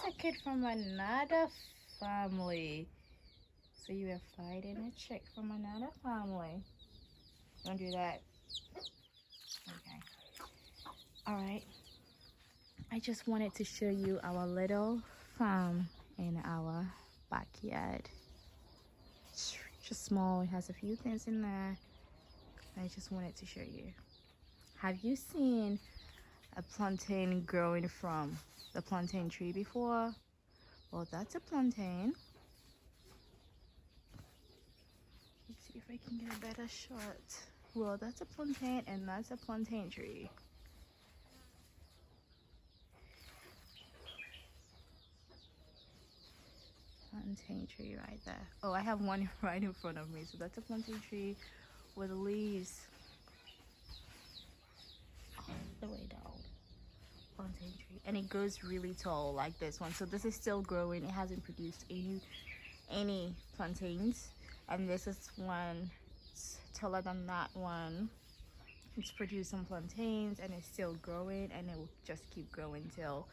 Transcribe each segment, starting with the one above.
a kid from another family. So you were fighting a chick from another family. Don't do that. Okay. All right. I just wanted to show you our little farm in our backyard. It's just small. It has a few things in there. I just wanted to show you. Have you seen a plantain growing from the plantain tree before? Well, that's a plantain. Let's see if I can get a better shot. Well, that's a plantain and that's a plantain tree. Plantain tree right there. Oh, I have one right in front of me. So that's a plantain tree with leaves all the way down. Plantain tree. And it goes really tall like this one. So this is still growing. It hasn't produced any plantains. And this is one taller than that one. It's produced some plantains and it's still growing, and it will just keep growing till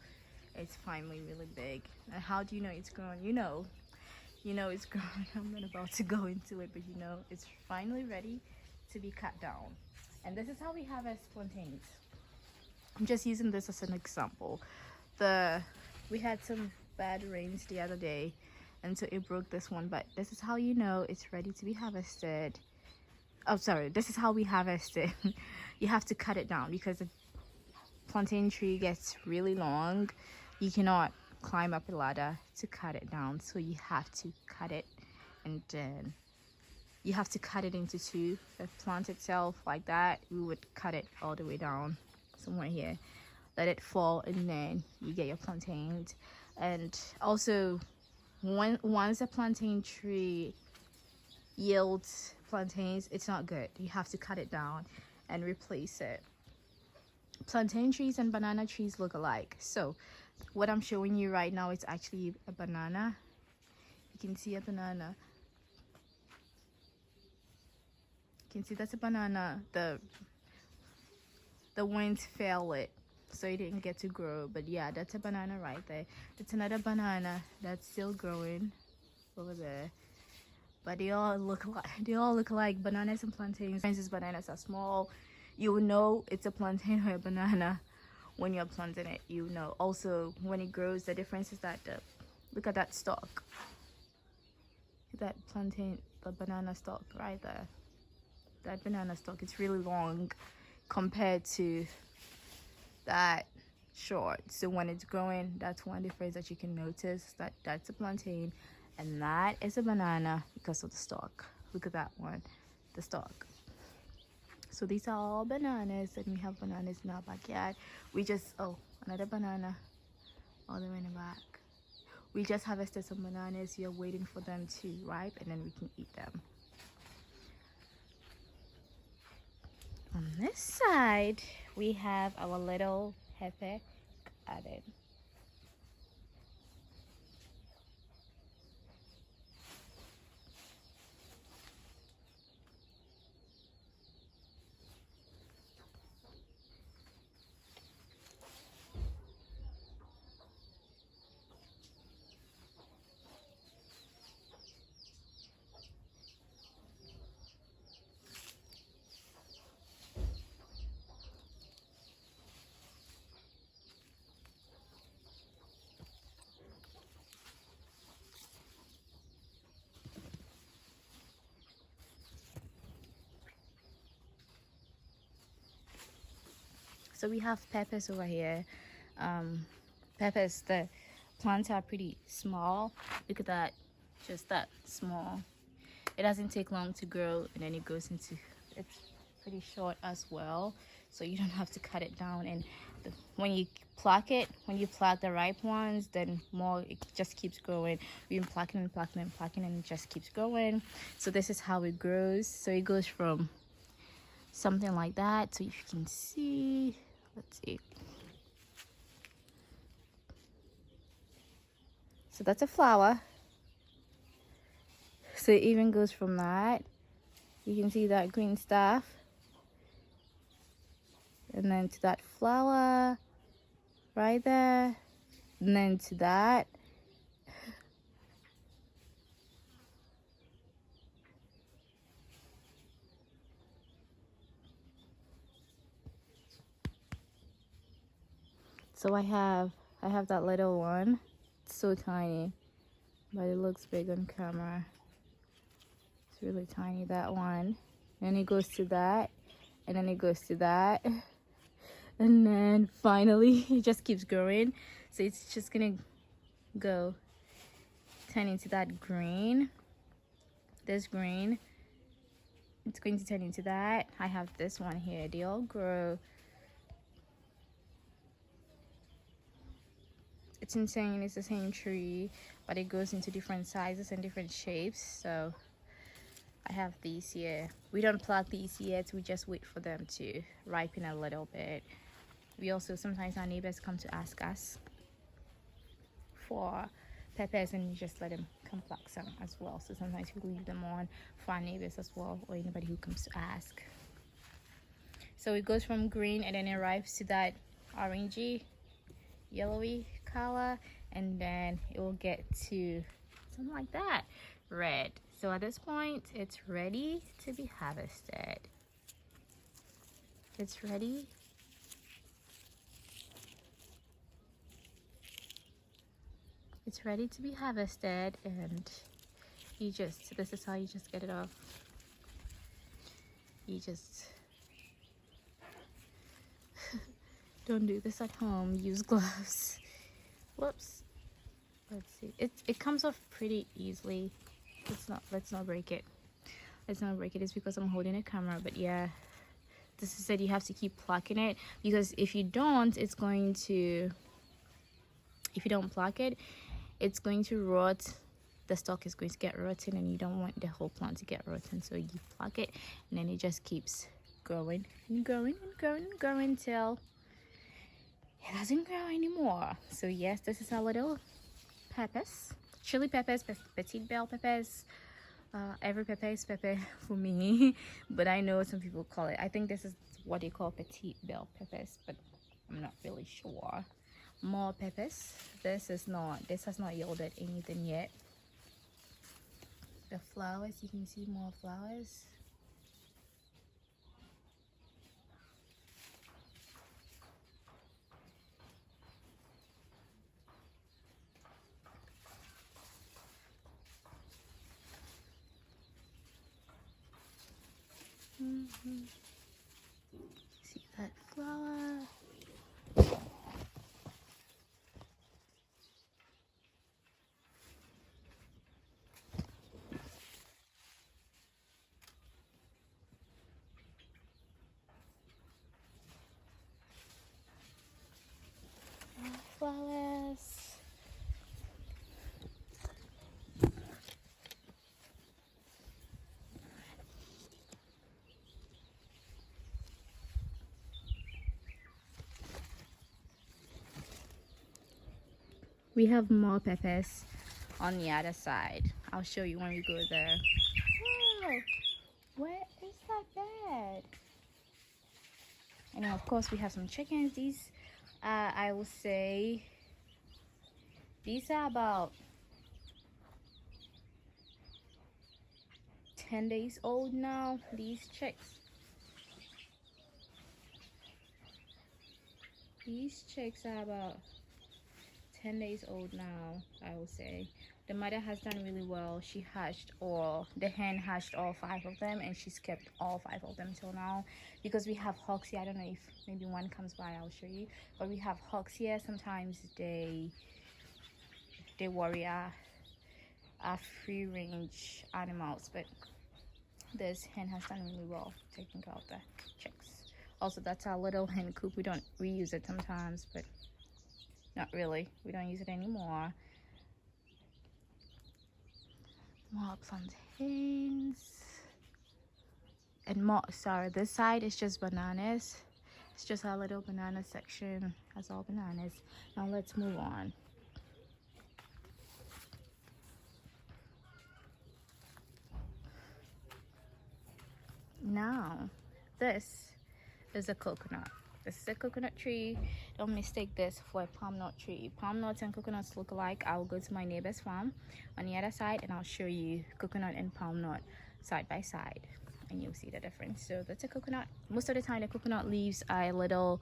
it's finally really big. And how do you know it's growing? You know it's growing. I'm not about to go into it, but you know it's finally ready to be cut down. And this is how we harvest plantains. I'm just using this as an example. We had some bad rains the other day, and so it broke this one, but this is how you know it's ready to be harvested. Oh, sorry, this is how we harvest it. You have to cut it down because the plantain tree gets really long. You cannot climb up a ladder to cut it down, so you have to cut it, and then you have to cut it into two. The plant itself, like that, we would cut it all the way down somewhere here, let it fall, and then you get your plantains. And also, once a plantain tree yields plantains, it's not good. You have to cut it down and replace it. Plantain trees and banana trees look alike. So what I'm showing you right now is actually a banana. You can see a banana. You can see that's a banana. The wind fell it, so it didn't get to grow. But yeah, that's a banana right there. It's another banana that's still growing over there. But they all look like bananas and plantains. These bananas are small. You will know it's a plantain or a banana when you're planting it. You know. Also, when it grows, the difference is that look at that stalk. That plantain, the banana stalk right there. That banana stalk, it's really long compared to that short. So when it's growing, that's one difference that you can notice, that that's a plantain and that is a banana because of the stalk. Look at that one, the stalk. So these are all bananas, and we have bananas in our backyard. We just, oh, another banana all the way in the back. We just harvested some bananas. We are waiting for them to ripe, and then we can eat them. On this side, we have our little pepper garden. So we have peppers over here. Peppers, the plants are pretty small. Look at that, just that small. It doesn't take long to grow, and then it goes into, it's pretty short as well, so you don't have to cut it down. And when you pluck the ripe ones, then more, it just keeps growing. We've been plucking and plucking and plucking, and it just keeps growing. So this is how it grows. So it goes from something like that. So if you can see, let's see. So that's a flower. So it even goes from that. You can see that green stuff. And then to that flower right there. And then to that, so I have that little one. It's so tiny, but it looks big on camera. It's really tiny, that one. And it goes to that, and then it goes to that, and then finally it just keeps growing. So it's just gonna go turn into that green. This green, it's going to turn into that. I have this one here. They all grow. It's insane. It's the same tree, but it goes into different sizes and different shapes. So I have these here. We don't pluck these yet. We just wait for them to ripen a little bit. We also, sometimes our neighbors come to ask us for peppers, and we just let them come pluck some as well. So sometimes we leave them on for our neighbors as well, or anybody who comes to ask. So it goes from green, and then it ripens to that orangey, yellowy color, and then it will get to something like that, red. So at this point, it's ready to be harvested. It's ready. It's ready to be harvested, and this is how you just get it off. You just don't do this at home. Use gloves. Whoops. Let's see. It comes off pretty easily. Let's not break it. Let's not break it. It's because I'm holding a camera, but yeah. This is it. You have to keep plucking it, because if you don't, if you don't pluck it, it's going to rot. The stalk is going to get rotten, and you don't want the whole plant to get rotten. So you pluck it, and then it just keeps growing and growing and growing and growing until it doesn't grow anymore. So yes, this is our little peppers, chili peppers, petite bell peppers. Every pepper is pepper for me, but I know some people call it, I think this is what they call petite bell peppers, but I'm not really sure. More peppers. This has not yielded anything yet. The flowers, you can see more flowers. See that flower? Flowers. We have more peppers on the other side. I'll show you when we go there. Wow, where is that bed? And of course we have some chickens. These I will say these are about 10 days old now, these chicks. These chicks are about 10 days old now, I will say. The mother has done really well. The hen hatched all 5 of them, and she's kept all 5 of them till now. Because we have hawks here, I don't know if maybe one comes by, I'll show you. But we have hawks here. Sometimes they worry our free range animals, but this hen has done really well taking care of the chicks. Also, that's our little hen coop. We use it sometimes, but not really. We don't use it anymore. More plantains. And more, sorry, this side is just bananas. It's just our little banana section. That's all bananas. Now let's move on. Now, this is a coconut. This is a coconut tree. Don't mistake this for a palm nut tree. Palm nuts and coconuts look alike. I will go to my neighbor's farm on the other side and I'll show you coconut and palm nut side by side, and you'll see the difference. So that's a coconut. Most of the time the coconut leaves are a little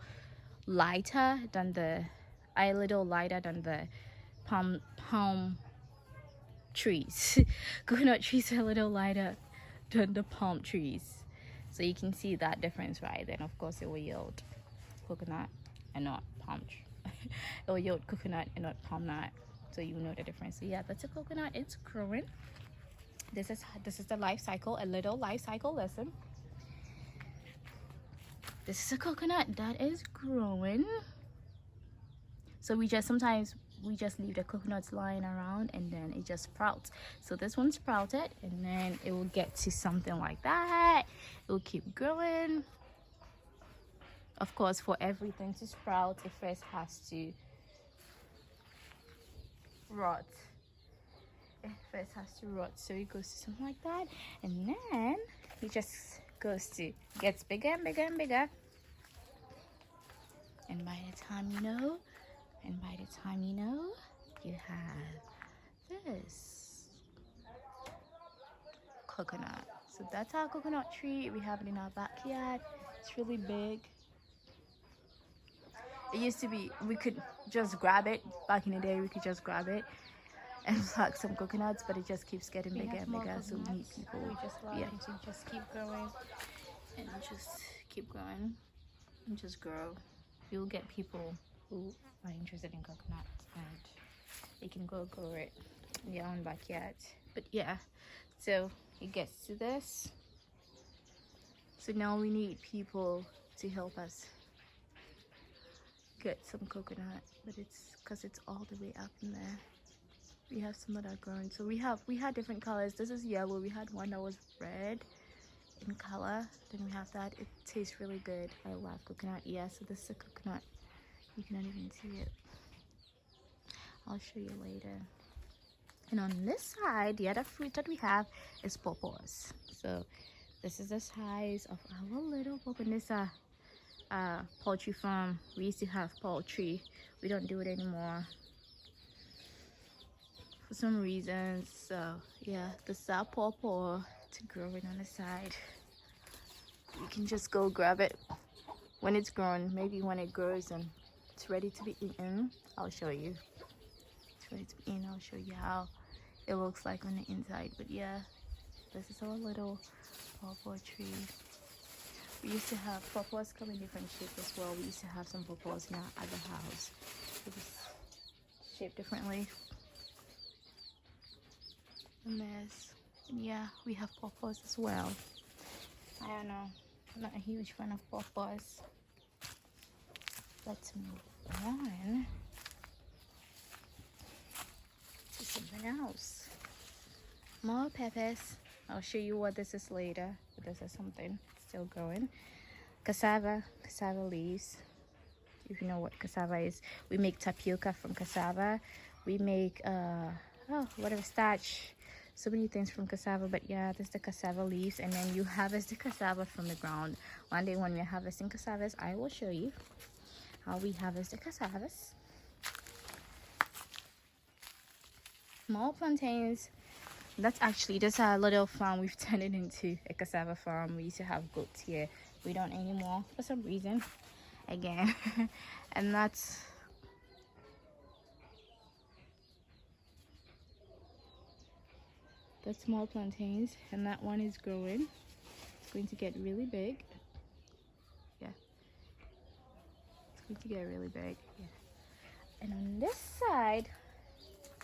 lighter than the palm trees. Coconut trees are a little lighter than the palm trees. So you can see that difference, right? Then of course it will yield coconut and not palm tree. It will yield coconut and not palm nut. So you know the difference. So yeah, that's a coconut. It's growing. This is the life cycle, a little life cycle lesson. This is a coconut that is growing. So sometimes we just leave the coconuts lying around and then it just sprouts. So this one sprouted and then it will get to something like that. It will keep growing. Of course, for everything to sprout, it first has to rot. So it goes to something like that, and then it just gets bigger and bigger and bigger, and by the time you know, you have this coconut. So that's our coconut tree. We have it in our backyard. It's really big. It used to be we could just grab it. Back in the day, we could just grab it and pluck some coconuts, but it just keeps getting bigger and bigger. So we need people. We just love it to just keep growing and just keep growing and just grow. You'll get people who are interested in coconuts and they can grow it in their own backyard. But yeah, so it gets to this. So now we need people to help us get some coconut, but it's because it's all the way up in there. We have some that are growing. So we had different colors. This is yellow. We had one that was red in color. Then we have that. It tastes really good. I love coconut. Yeah, so this is a coconut. You cannot even see it. I'll show you later. And on this side, the other fruit that we have is pawpaws. So this is the size of our little pawpaw. This poultry farm. We used to have poultry. We don't do it anymore for some reasons. So yeah, this is our pawpaw to grow it on the side. You can just go grab it when it's grown. Maybe when it grows and it's ready to be eaten, I'll show you. It's ready to be eaten. I'll show you how it looks like on the inside. But yeah, this is our little pawpaw tree. We used to have pawpaws come in different shapes as well. We used to have some pawpaws in our other house. It was shaped differently. And yeah, we have pawpaws as well. I don't know, I'm not a huge fan of pawpaws. Let's move on to something else. More peppers. I'll show you what this is later, but this is something still growing. Cassava leaves. If you know what cassava is, we make tapioca from cassava. We make whatever, starch, so many things from cassava. But yeah, this is the cassava leaves, and then you harvest the cassava from the ground. One day when we're harvesting cassavas, I will show you how we harvest the cassavas. Small plantains. That's actually just a little farm. We've turned it into a cassava farm. We used to have goats here. We don't anymore for some reason, again. And that's small plantains, and that one is growing. It's going to get really big. Yeah, it's going to get really big. Yeah. And on this side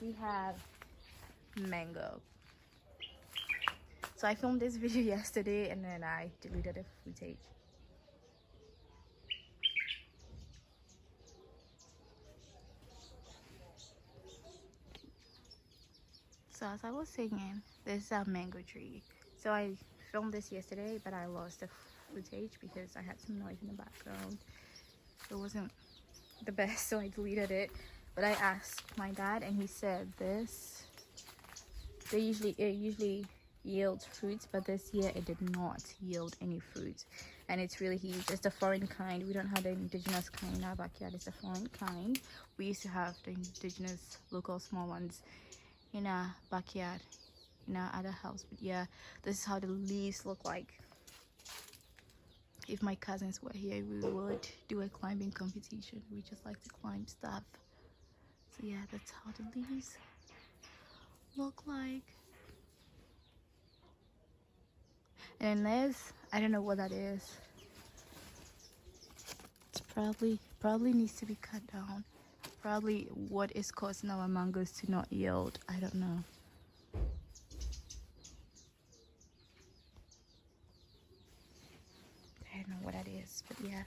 we have mango. So I filmed this video yesterday and then I deleted the footage. So as I was saying, this is a mango tree. So I filmed this yesterday, but I lost the footage because I had some noise in the background. It wasn't the best, so I deleted it. But I asked my dad and he said it usually yields fruits, but this year it did not yield any fruits. and it's really huge. It's the foreign kind. We don't have the indigenous kind in our backyard. It's the foreign kind. We used to have the indigenous local small ones in our backyard in our other house. But yeah, this is how the leaves look like. If my cousins were here, we would do a climbing competition. We just like to climb stuff. So yeah, that's how the leaves look like. And there's, I don't know what that is. It's probably needs to be cut down. Probably what is causing our mangoes to not yield. I don't know. I don't know what that is, but yeah.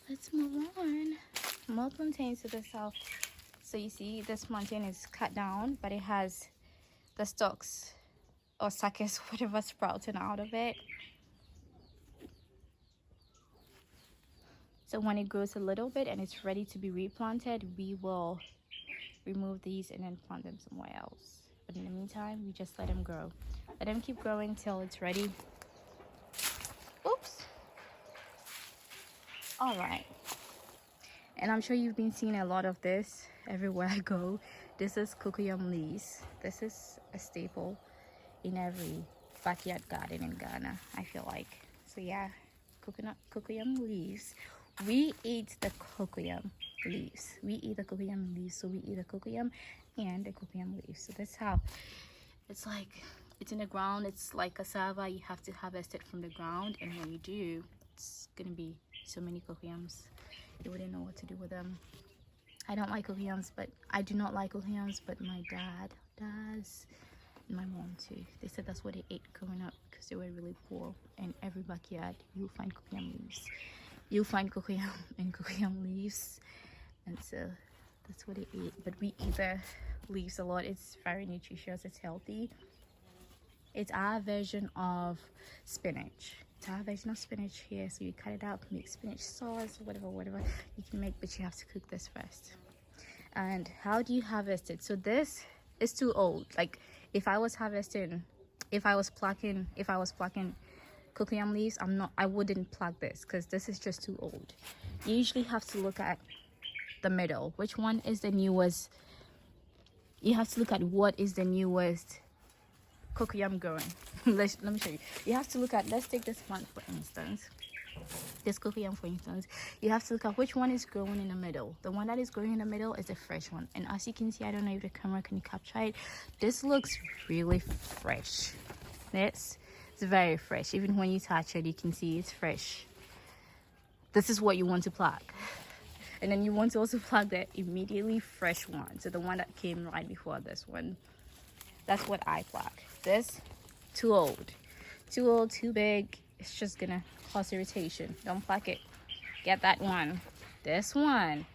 Let's move on. More plantains to the south. So you see, this plantain is cut down, but it has the stalks or suckers, whatever, sprouting out of it. So when it grows a little bit and it's ready to be replanted, we will remove these and then plant them somewhere else. But in the meantime, we just let them grow. Let them keep growing till it's ready. Oops. All right. And I'm sure you've been seeing a lot of this everywhere I go. This is cocoyam leaves. This is a staple in every backyard garden in Ghana, I feel like. So yeah, cocoyam leaves. We eat the cocoyam leaves. We eat the cocoyam leaves, so we eat the cocoyam and the cocoyam leaves. So that's how it's like. It's in the ground. It's like cassava. You have to harvest it from the ground, and when you do, it's gonna be so many cocoyams. You wouldn't know what to do with them. I don't like cocoyams, but I do not like cocoyams, but my dad does, and my mom too. They said that's what they ate growing up because they were really poor. In every backyard, you'll find cocoyam leaves. You'll find cocoyam and cocoyam leaves, and so that's what they eat. But we eat the leaves a lot. It's very nutritious. It's healthy. It's our version of spinach. It's our version of spinach here. So you cut it up, make spinach sauce, whatever you can make, but you have to cook this first. And how do you harvest it? So this is too old. Like if I was plucking cocoyam leaves, I wouldn't pluck this because this is just too old. You usually have to look at the middle. Which one is the newest? You have to look at what is the newest cocoyam growing. Let me show you. You have to look at, let's take this plant for instance, this cocoyam for instance. You have to look at which one is growing in the middle. The one that is growing in the middle is a fresh one, and as you can see, I don't know if the camera can capture it, this looks really fresh. It's very fresh. Even when you touch it, you can see it's fresh. This is what you want to pluck, and then you want to also pluck the immediately fresh one, so the one that came right before this one. That's what I pluck. This, too old, too big. It's just gonna cause irritation. Don't pluck it. Get that one. This one,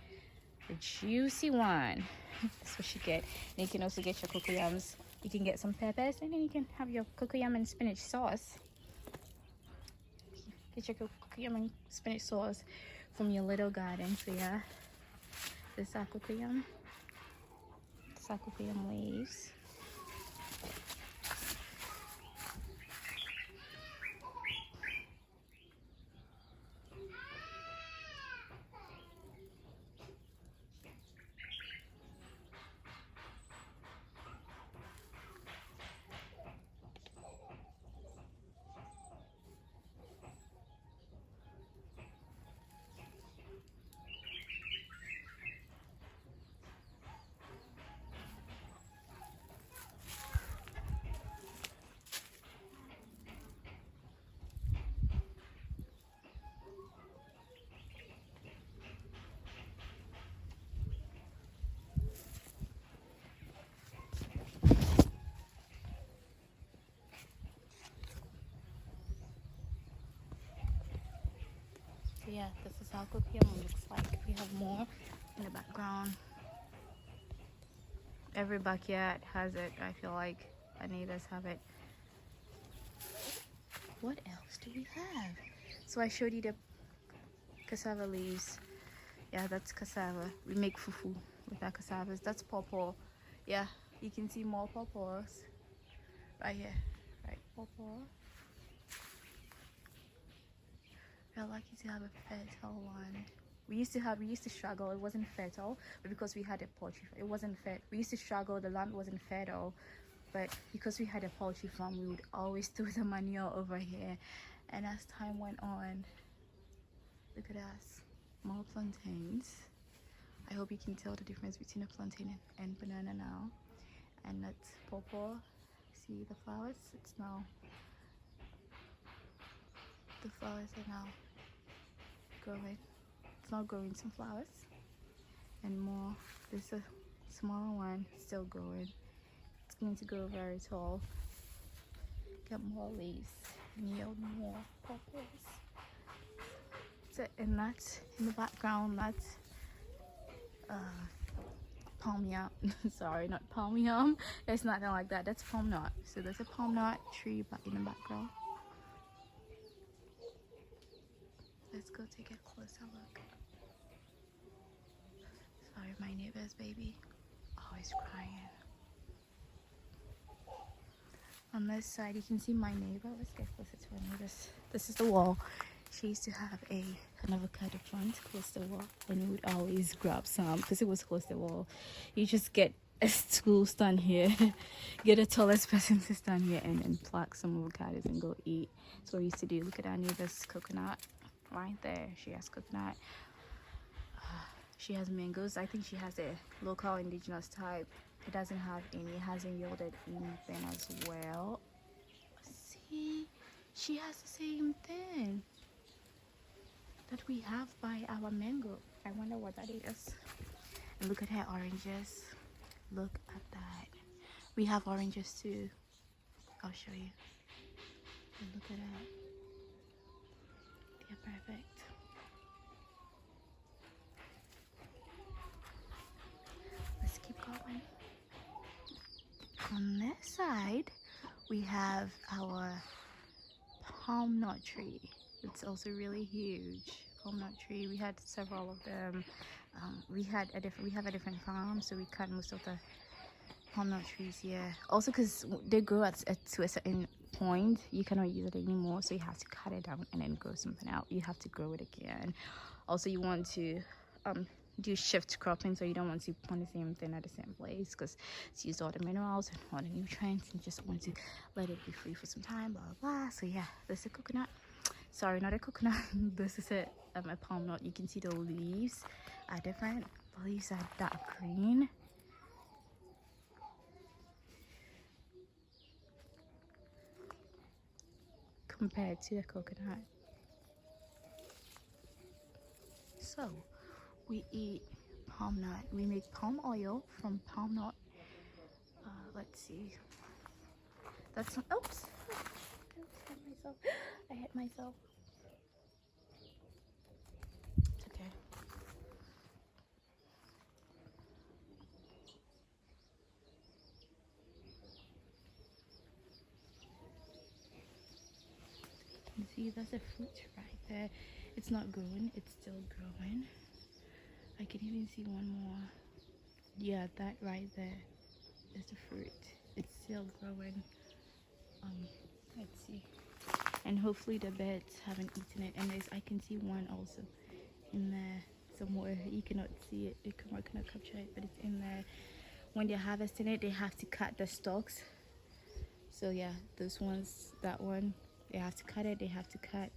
the juicy one. That's what you get. And you can also get your cocoyams. You can get some peppers, and then you can have your cocoyam and spinach sauce. Get your cocoyam and spinach sauce from your little garden. So yeah, this is our cocoyam. This is our cocoyam leaves. So yeah, this is how cocoyam looks like. We have more in the background. Every backyard has it, I feel like. Our neighbors have it. What else do we have? So I showed you the cassava leaves. Yeah, that's cassava. We make fufu with our cassavas. That's pawpaw. Yeah, you can see more pawpaws right here. Right. pawpaw. We're lucky to have a fertile one. We used to struggle. It wasn't fertile, but because we had a poultry, it wasn't fed. We used to struggle. The land wasn't fertile, but because we had a poultry farm, we would always throw the manure over here. And as time went on, look at us, more plantains. I hope you can tell the difference between a plantain and banana now. And that's pawpaw. See the flowers? It's now, the flowers are now growing. It's now growing some flowers and more. There's a smaller one still growing. It's going to grow very tall, get more leaves and yield more pawpaws. So, and that's in the background, that's palm yam. Sorry, not palm yam. It's nothing like that. That's palm nut. So there's a palm nut tree in the background. Let's go take a closer look. Sorry, my neighbor's baby always crying. On this side, you can see my neighbor. Let's get closer to our neighbors. This is the wall. She used to have an avocado plant close to the wall, and we would always grab some because it was close to the wall. You just get a stool stand here, get a tallest person to stand here, and then pluck some avocados and go eat. So we used to do. Look at our neighbor's coconut right there. She has coconut. She has mangoes. I think she has a local indigenous type. It doesn't have any. It hasn't yielded anything as well. See, she has the same thing that we have by our mango. I wonder what that is. And look at her oranges. Look at that. We have oranges too. I'll show you. And look at that. They're perfect. Let's keep going. On this side, we have our palm nut tree. It's also really huge. Palm nut tree. We had several of them. We have a different farm, so we cut most of the palm nut trees here. Also, because they grow to a certain point, you cannot use it anymore, so you have to cut it down and then grow something out. You have to grow it again. Also, you want to do shift cropping, so you don't want to plant the same thing at the same place because it's used all the minerals and all the nutrients, and you just want to let it be free for some time, blah blah blah. So yeah, this is a coconut. Sorry, not a coconut. This is a palm nut. You can see the leaves are different. The leaves are dark green. Compared to the coconut. So we eat palm nut. We make palm oil from palm nut. Let's see. That's not, oops. I hit myself. It's okay. You see, that's a fruit right there. It's not growing, it's still growing. I can even see one more. Yeah, that right there is the fruit. It's still growing. Let's see. And hopefully the birds haven't eaten it. And I can see one also in there somewhere. You cannot see it. The camera cannot capture it, but it's in there. When they're harvesting it, they have to cut the stalks. So yeah, those ones, that one, they have to cut it. They have to cut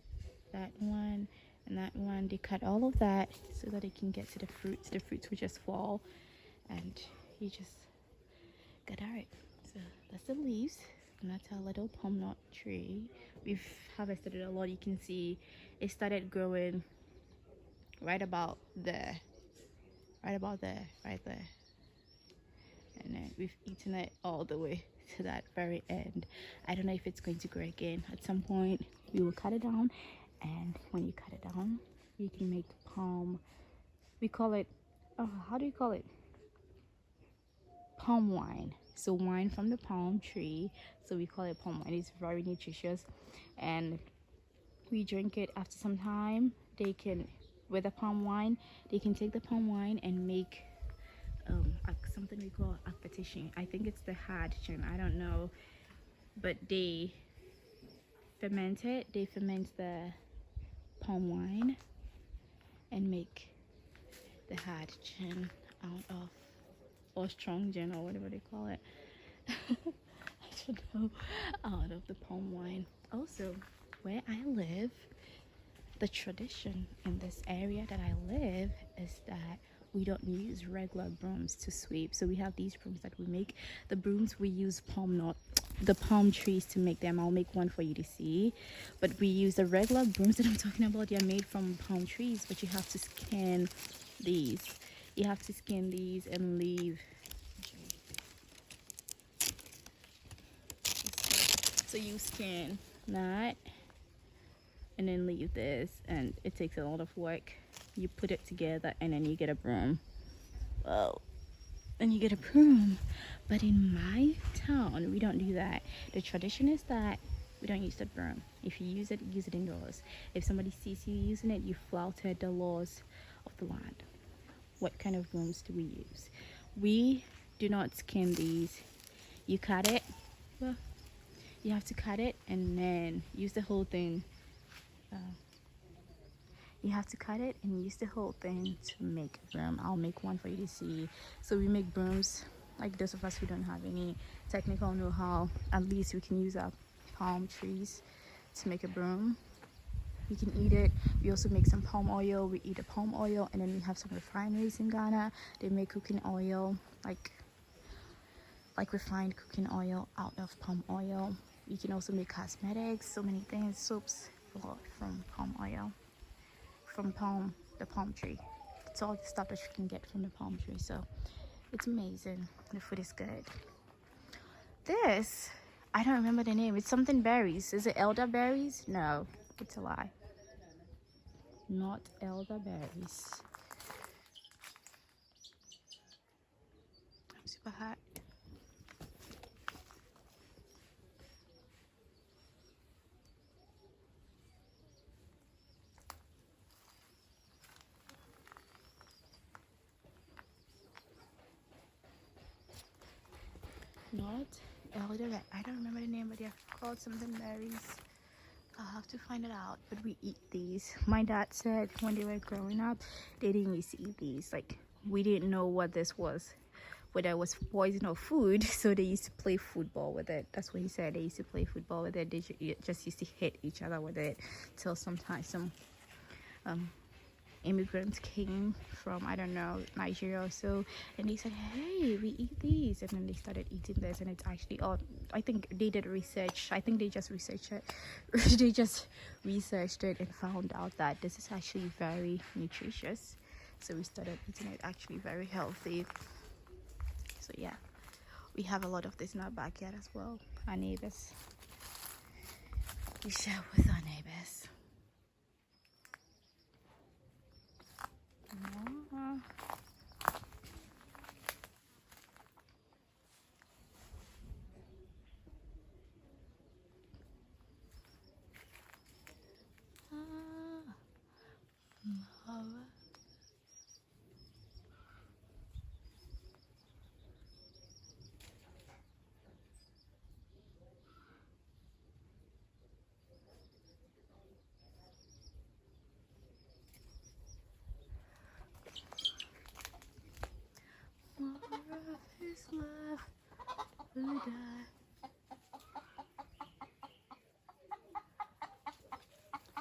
that one and that one. They cut all of that so that they can get to the fruits. The fruits will just fall, and you just gather it. So that's the leaves, and that's our little palm nut tree. We've harvested it a lot. You can see it started growing right about there, right there, and then we've eaten it all the way to that very end. I don't know if it's going to grow again. At some point we will cut it down, and when you cut it down, you can make palm, we call it, how do you call it, palm wine. So wine from the palm tree, so we call it palm wine. It's very nutritious, and we drink it after some time. They can, with the palm wine, they can take the palm wine and make something we call akpetition. I think it's the hard chin, I don't know, but they ferment it. They ferment the palm wine and make the hard gin out of, or strong gin, or whatever they call it. I don't know, out of the palm wine. Also, where I live, the tradition in this area that I live is that we don't use regular brooms to sweep. So we have these brooms that we make. The brooms we use the palm trees to make them. I'll make one for you to see. But we use the regular brooms that I'm talking about. They're made from palm trees, but you have to skin these. You have to skin these and leave. So you skin that and then leave this, and it takes a lot of work. You put it together and then you get a broom. Well, then you get a broom. But in my town, we don't do that. The tradition is that we don't use the broom. If you use it indoors. If somebody sees you using it, you flouted the laws of the land. What kind of brooms do we use? We do not skin these. You cut it. Well, you have to cut it and then use the whole thing. You have to cut it and use the whole thing to make a broom. I'll make one for you to see. So we make brooms, like those of us who don't have any technical know-how. At least we can use our palm trees to make a broom. We can eat it. We also make some palm oil. We eat the palm oil, and then we have some refineries in Ghana. They make cooking oil, like refined cooking oil out of palm oil. You can also make cosmetics, so many things, soaps, a lot from palm oil, from the palm tree. It's all the stuff that you can get from the palm tree. So it's amazing. The food is good. This, I don't remember the name. It's something berries. Is it elderberries? No, it's a lie. Not elderberries. I'm super hot. Not elderberry. I don't remember the name, but they're called something berries. I'll have to find it out. But we eat these. My dad said when they were growing up, they didn't used to eat these. Like, we didn't know what this was, whether it was poison or food. So they used to play football with it. That's what he said. They used to play football with it. They just used to hit each other with it till sometimes some immigrants came from, I don't know, Nigeria or so, and they said, hey, we eat these, and then they started eating this, and it's actually all, I think they did research. I think they just researched it. They just researched it and found out that this is actually very nutritious. So we started eating it, actually very healthy. So yeah, we have a lot of this in our backyard as well. Our neighbors, we share with our neighbors.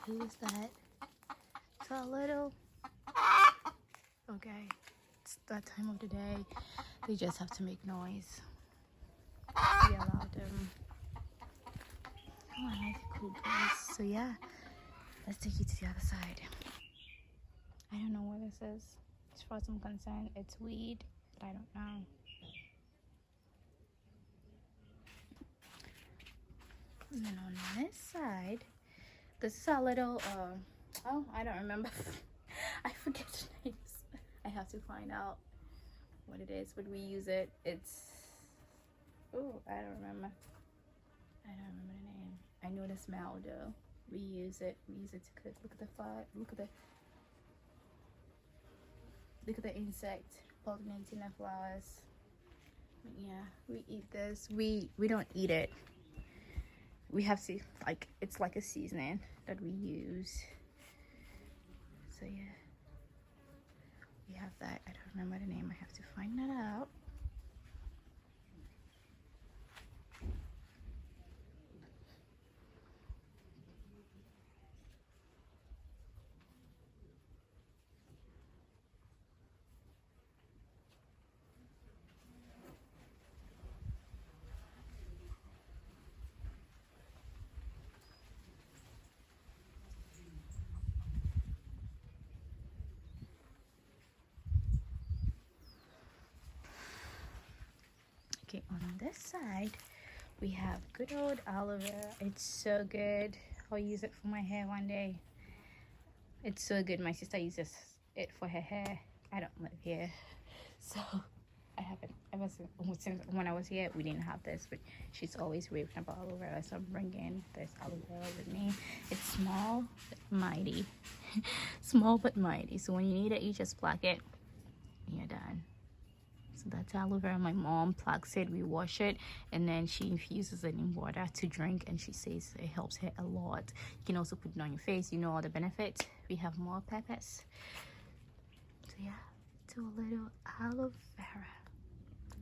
Who's that? It's a little. Okay, it's that time of the day. They just have to make noise. We allow them. Oh, I like a cool place. So yeah, let's take you to the other side. I don't know what this is. As far as I'm concerned, it's weed, but I don't know. And then on this side, this is a little, oh, I don't remember. I forget the names. I have to find out what it is, but we use it. It's, oh, I don't remember. I don't remember the name. I know the smell though. We use it to cook. Look at the fly, look at the insect pollinating the flowers. Yeah, we eat this. We don't eat it. we have to, like, it's like a seasoning that we use. So yeah, we have that. I don't remember the name. I have to find that out. Okay, on this side we have good old aloe vera. It's so good. I'll use it for my hair one day. It's so good. My sister uses it for her hair. I don't live here, so I haven't ever since when I was here. We didn't have this, but she's always raving about aloe vera, so I'm bringing this aloe vera with me. It's small but mighty. Small but mighty. So when you need it, you just pluck it and you're done. So that's aloe vera. My mom plucks it, we wash it, and then she infuses it in water to drink, and she says it helps her a lot. You can also put it on your face. You know all the benefits. We have more peppers. So yeah, do a little aloe vera.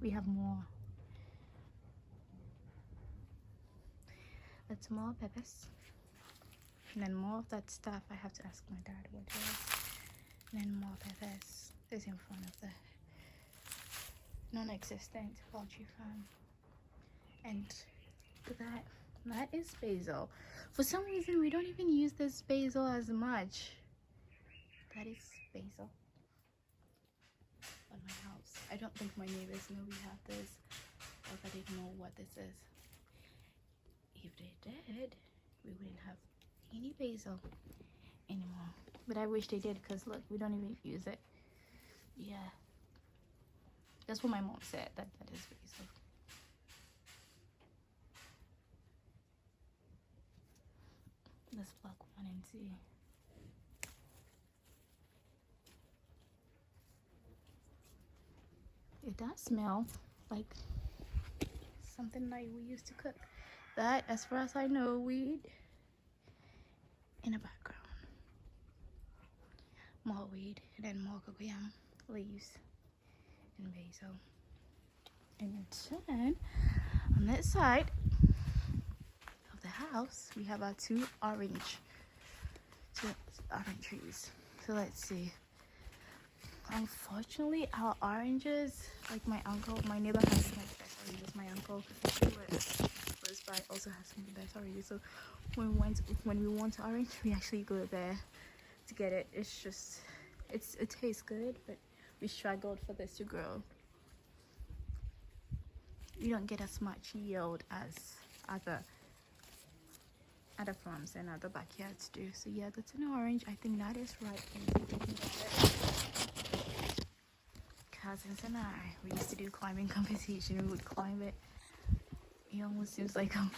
We have more. That's more peppers. And then more of that stuff. I have to ask my dad what it is. And then more peppers. This in front of the non-existent poultry farm. And that is basil. For some reason we don't even use this basil as much. That is basil on my house. I don't think my neighbors know we have this, or that they know what this is. If they did, we wouldn't have any basil anymore. But I wish they did, because look, we don't even use it. Yeah, that's what my mom said, that is basil. Let's pluck one and see. It does smell like something like we used to cook. That, as far as I know, weed in the background. More weed, and then more cocoyam leaves and basil. And then on that side of the house, we have our two orange trees. So let's see. Unfortunately, our oranges, like my neighbor has some best oranges. My uncle who lives close by also has some of the best oranges. So when we want orange, we actually go there to get it. It's just, it tastes good, but we struggled for this to grow. You don't get as much yield as other farms and other backyards do. So yeah, that's an orange. I think that is right. Cousins and we used to do climbing competition. We would climb it. It almost seems like I'm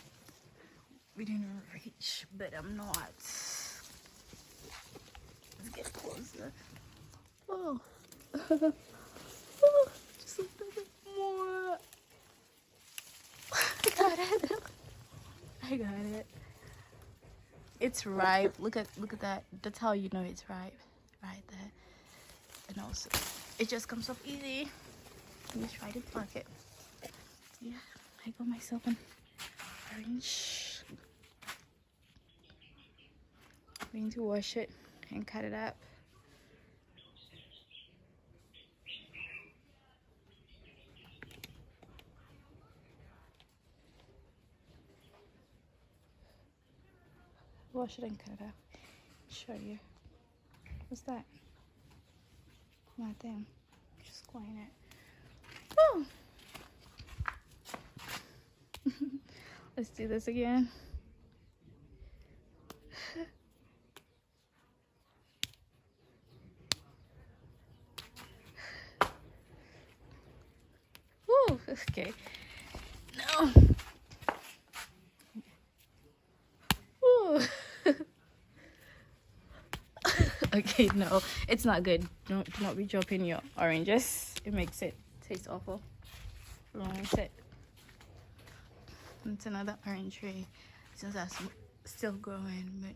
within reach, but I'm not. Let's get closer. Oh, oh, just a little bit more. I got it. I got it. It's ripe. Look at that. That's how you know it's ripe, right there. And also, it just comes off easy. Let me try to pluck it. Yeah, I got myself an orange. I'm going to wash it and cut it up. Wash it and cut it up. Show you. What's that? Nothing. Just clean it. Woo! Let's do this again. Woo! Okay. No. Woo! Okay, no, it's not good. Do not be dropping your oranges. It makes it taste awful. Wrong with it. It's another orange tree. since I'm still growing. But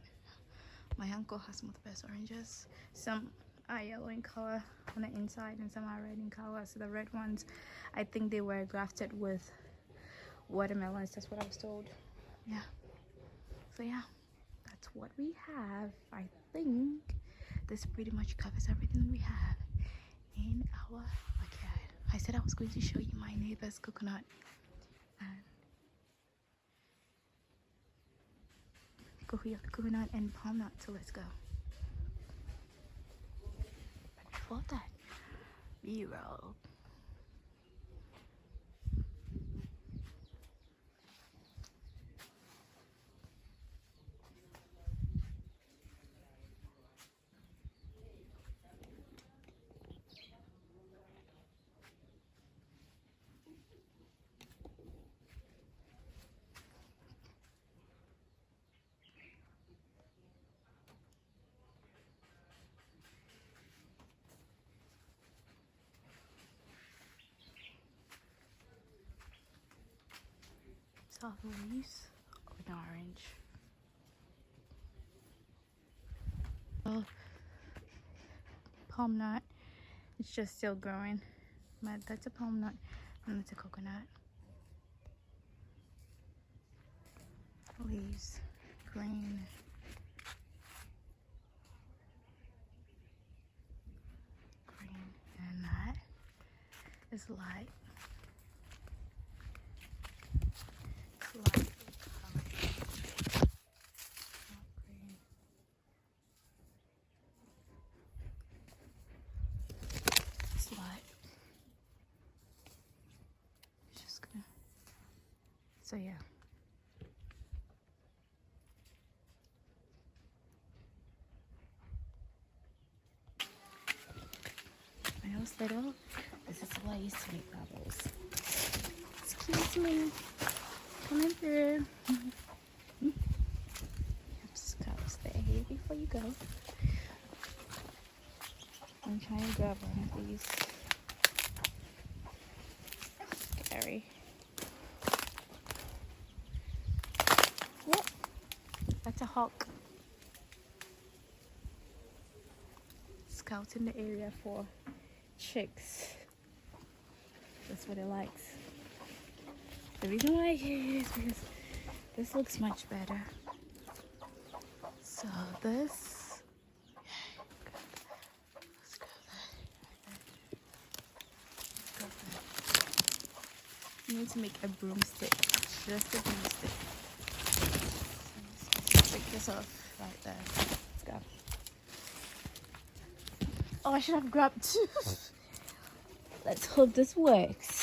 my uncle has some of the best oranges. Some are yellow in color on the inside and some are red in color. So the red ones, I think they were grafted with watermelons. That's what I was told. Yeah. So yeah, that's what we have. I think this pretty much covers everything we have in our backyard. I said I was going to show you my neighbor's coconut and coconut and palm nut. So let's go. But before that, B-roll. Soft leaves of an orange. Oh, palm nut. It's just still growing. But that's a palm nut and that's a coconut. Leaves, green. Green. And that is light. Light color. Not green. It's light. Just gonna. So yeah. When I was little, this is why I used to make bubbles. Excuse me. Coming through. Just gotta stay here before you go. I'm trying to grab one of these. Scary. Yep. That's a hawk. Scouting the area for chicks. That's what it likes. The reason why I hear is because this looks much better. So this, let's go there. You need to make a broomstick, just a broomstick. So let's take this off right there. Let's go. Oh, I should have grabbed two. Let's hope this works.